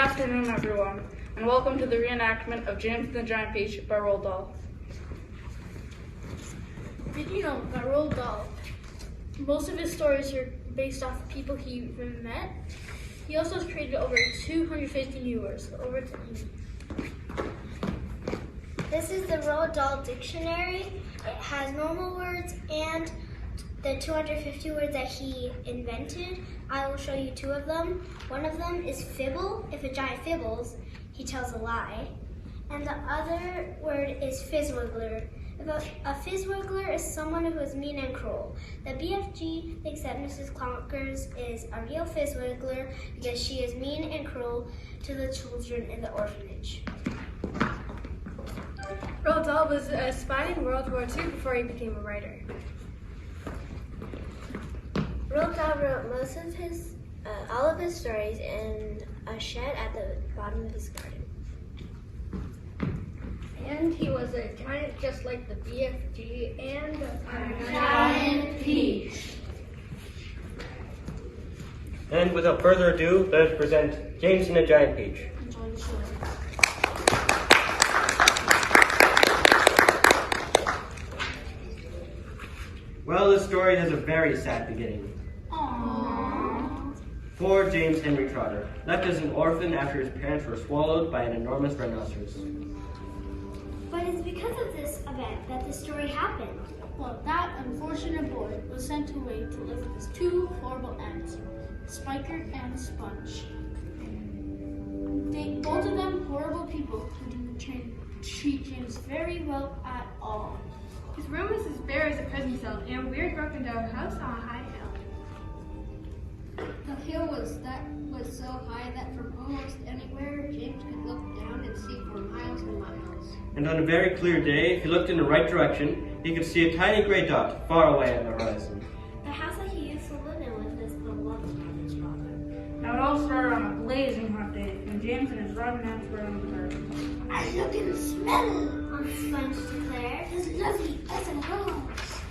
afternoon, everyone, and welcome to the reenactment of James and the Giant Peach by Roald Dahl. Did you know that Roald Dahl, most of his stories are based off people he met? He also has created over 250 new words. Over to you. This is the Roald Dahl Dictionary. It has normal words and the 250 words that he invented. I will show you two of them. One of them is fibble. If a giant fibbles, he tells a lie. And the other word is fizzwiggler. A fizzwiggler is someone who is mean and cruel. The BFG thinks that Mrs. Clonkers is a real fizzwiggler because she is mean and cruel to the children in the orphanage. Roald Dahl was a spy in World War II before he became a writer. Roald Dahl wrote all of his stories in a shed at the bottom of his garden. And he was a giant just like the BFG and a Giant Peach. And without further ado, let us present James and the Giant Peach. Well, this story has a very sad beginning. Aww. Poor James Henry Trotter, left as an orphan after his parents were swallowed by an enormous rhinoceros. But it's because of this event that the story happened. Well, that unfortunate boy was sent away to live with his two horrible aunts, Spiker and Sponge. Both of them horrible people who didn't treat James very well at all. his room was as bare as a prison cell in a weird broken down house on a high hill. The hill was so high that from almost anywhere James could look down and see for miles and miles. And on a very clear day, if he looked in the right direction, he could see a tiny gray dot far away on the horizon. The house that he used to live in with his beloved his father. Now it all started on a blazing hot day, when James and his rotten aunts were in the garden. I look and smell, Sponge declared. As lovely as a rose.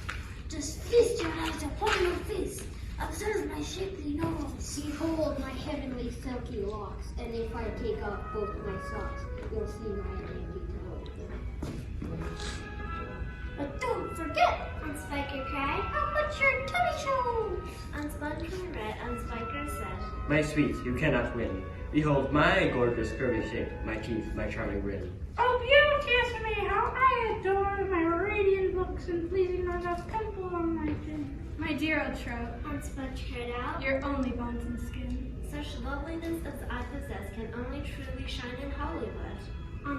Just feast your eyes upon your face. Observe my shapely nose. Behold my heavenly silky locks. And if I take off both my socks, you'll see my dainty toes. But don't forget, Spiker cried, how much your tummy shows. Sponge read, Spiker said, My sweet, you cannot win. Behold my gorgeous curvy shape, my teeth, my charming grin. Oh, beauteous me, how I adore my radiant looks and pleasing eyes of pimple on my chin. My dear old trout, Sponge cried out. your only bones and skin. Such loveliness as I possess can only truly shine in Hollywood.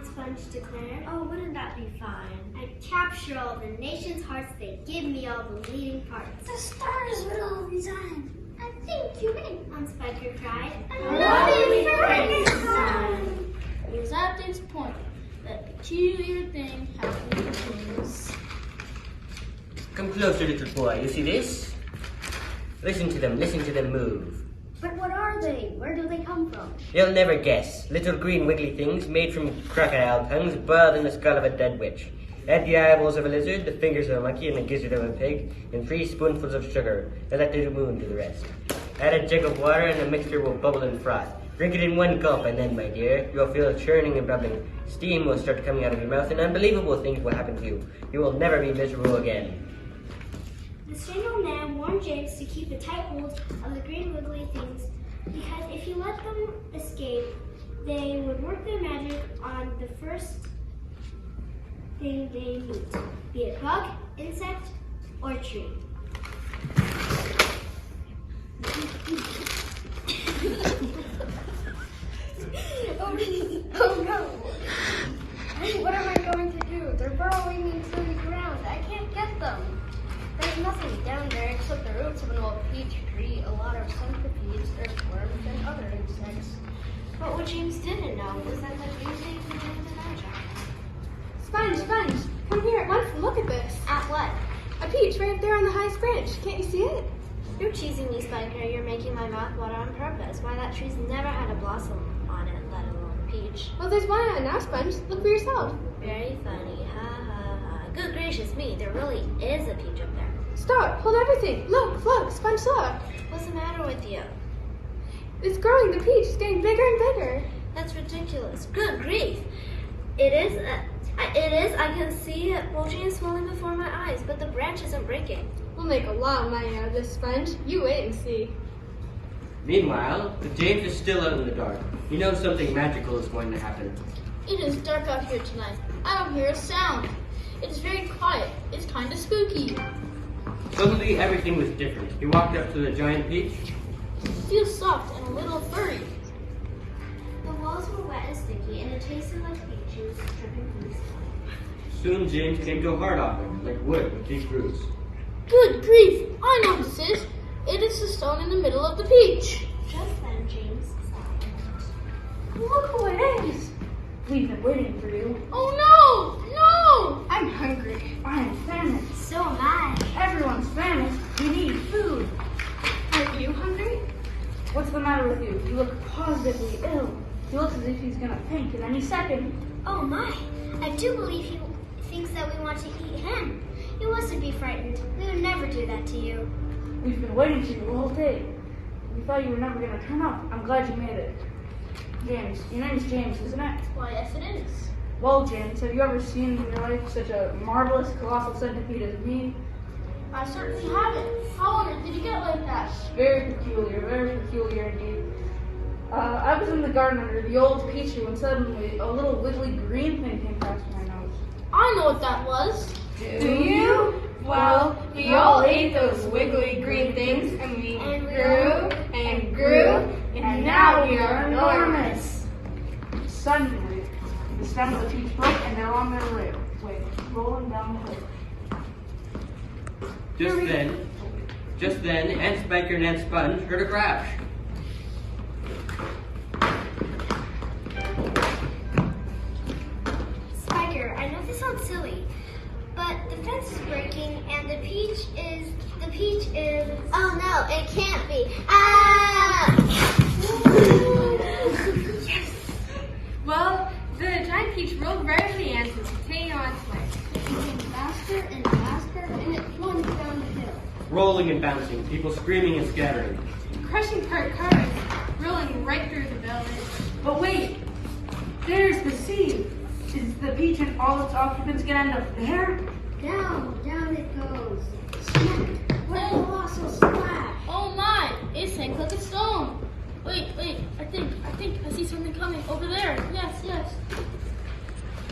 Sponge declared, oh, wouldn't that be fine? I'd capture all the nation's hearts, they'd give me all the leading parts. The stars would all resign. I think you may. Spiker cried, lovely Frankenstein. It was at this point that a peculiar thing happened to James. Come closer, little boy. You see this? Listen to them move. But what are they? Where do they come from? You'll never guess. Little green wiggly things made from crocodile tongues boiled in the skull of a dead witch. Add the eyeballs of a lizard, the fingers of a monkey, and the gizzard of a pig, and 3 spoonfuls of sugar, and let the moon do the rest. Add a jug of water, and the mixture will bubble and froth. Drink it in one gulp, and then, my dear, you'll feel churning and bubbling. Steam will start coming out of your mouth, and unbelievable things will happen to you. You will never be miserable again. The strange old man warned James to keep a tight hold of the green wiggly things because if he let them escape, they would work their magic on the first thing they meet, be it bug, insect, or tree. Oh no! What am I going to do? They're burrowing into the ground. I can't get them. There's nothing down there except the roots of an old peach tree, a lot of centipedes, earthworms, and other insects. But what James didn't know was that the music was the magic. Sponge, come here at once and look at this. At what? A peach right up there on the highest branch. Can't you see it? You're teasing me, Spiker. You're making my mouth water on purpose. Why, that tree's never had a blossom on it, let alone a peach. Well, there's one on it now, Sponge. Look for yourself. Very funny. Ha ha ha. Good gracious me, there really is a peach up there. Stop, hold everything. Look, Sponge, look. What's the matter with you? It's growing, the peach is getting bigger and bigger. That's ridiculous. Good grief. It is. I can see it bulging and swelling before my eyes, but the branch isn't breaking. We'll make a lot of money out of this sponge. You wait and see. Meanwhile, James is still out in the dark. He knows something magical is going to happen. It is dark out here tonight. I don't hear a sound. It's very quiet. It's kind of spooky. Suddenly, everything was different. He walked up to the giant peach. It feels soft and a little furry. The walls were wet and sticky, and it tasted like peach juice dripping from the sky. Soon, James came to a hard object, like wood with deep roots. Good grief! I know this is. It is the stone in the middle of the peach. Just then, James saw Look who it is. We've been waiting for you. Oh no! No! I'm hungry. I'm famished. So am I. Everyone's famished. We need food. Are you hungry? What's the matter with you? You look positively ill. He looks as if he's gonna faint at any second. Oh my! I do believe he thinks that we want to eat him. You mustn't be frightened. We would never do that to you. We've been waiting for you the whole day. We thought you were never gonna turn up. I'm glad you made it. James, your name's James, isn't it? Why, yes it is. Well, James, have you ever seen in your life such a marvelous, colossal centipede as me? I certainly haven't. How on earth did you get like that? Very peculiar indeed. I was in the garden under the old peach tree when suddenly a little wiggly green thing came past my nose. I know what that was. Do you? Well, we all ate those wiggly green things, and we grew and grew, and now we are enormous. Suddenly, the stem of the peach broke and they're on their way, rolling down the hill. Just then, Aunt Spiker and Aunt Sponge heard a crash. Spiker, I know this sounds silly, but the fence is breaking and the peach is. Oh no, it can't be. Ah! Well, the giant peach rolled right over the ants and continued on its way. It became faster and faster, and it plunged down the hill. Rolling and bouncing, people screaming and scattering. Crushing part cars, rolling right through the building. But wait, there's the sea. Is the peach and all its occupants gonna end up there? Down it goes. Smack! What a colossal splash! Oh my! It sank like a stone. Wait, I think I see something coming over there. Yes.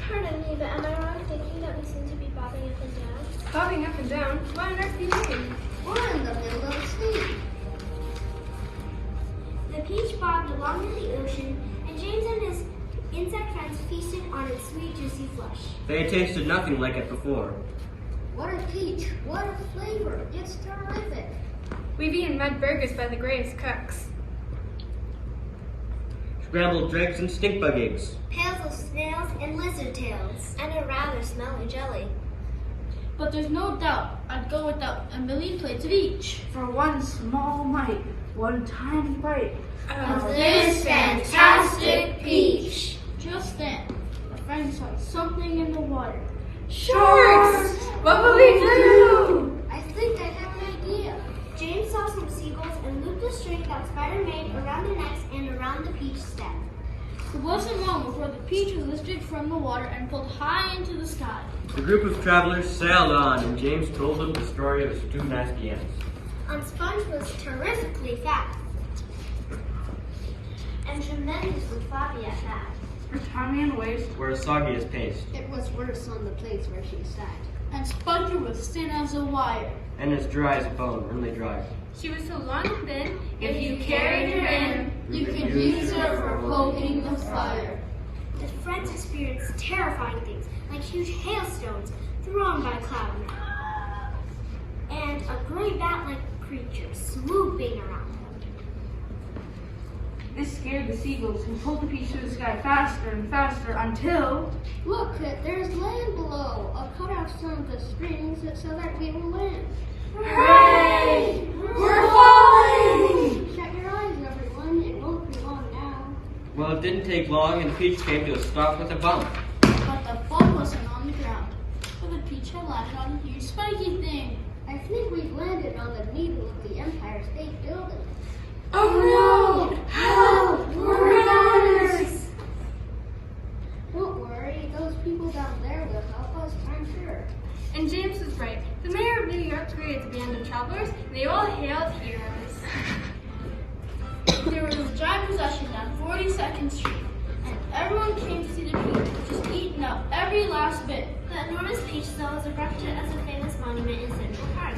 Pardon me, but am I wrong thinking that we seem to be bobbing up and down? Bobbing up and down. What on earth are you doing? We're in the middle of the sea. The peach bobbed along in the ocean, and James and his insect friends feasted on its sweet, juicy flesh. They had tasted nothing like it before. What a peach! What a flavor! It's terrific! We've eaten mud burgers by the greatest cooks. Scrambled dregs and stink bug eggs. Pails of snails and lizard tails, and a rather smelly jelly. But there's no doubt I'd go without a million plates of each. For one small mite, one tiny bite. Of this fantastic peach. Just then, a friend saw something in the water. Sharks! What will we do? I think I have an idea. James saw some seagulls and looped a string that Spider made around their necks and around the peach stem. It wasn't long before the peach was lifted from the water and pulled high into the sky. The group of travelers sailed on, and James told them the story of his two nasty ants. And Sponge was terrifically fat. And tremendously floppy at that. Her tummy and waist. Were as soggy as paste, It was worse on the place where she sat. And Spongy was thin as a wire. and as dry as a bone, really dry. She was so long and thin, If you carried her in, you could use her for poking the fire. The friends experienced terrifying things, like huge hailstones thrown by Cloudman, and a gray bat-like creature swooping around them. This scared the seagulls, who pulled the peach through the sky faster and faster until... Look, there's land below. I'll cut off some of the strings so that we will land. Hooray! We're falling! Shut your eyes, everyone. It won't be long now. Well, it didn't take long, and Peach came to a stop with a bump. But the bug wasn't on the ground, for the peach had landed on a huge spiky thing. I think we've landed on the needle of the Empire State Building. Oh no! Help! We're runners! They all hailed heroes. There was a giant procession down 42nd Street, and everyone came to see the peach, just eating up every last bit. The enormous peach though was erected as a famous monument in Central Park,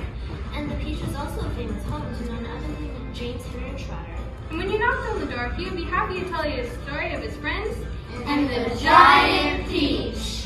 and the peach was also a famous home to none other than James Henry Trotter. And when you knocked on the door, he would be happy to tell you the story of his friends And the giant peach.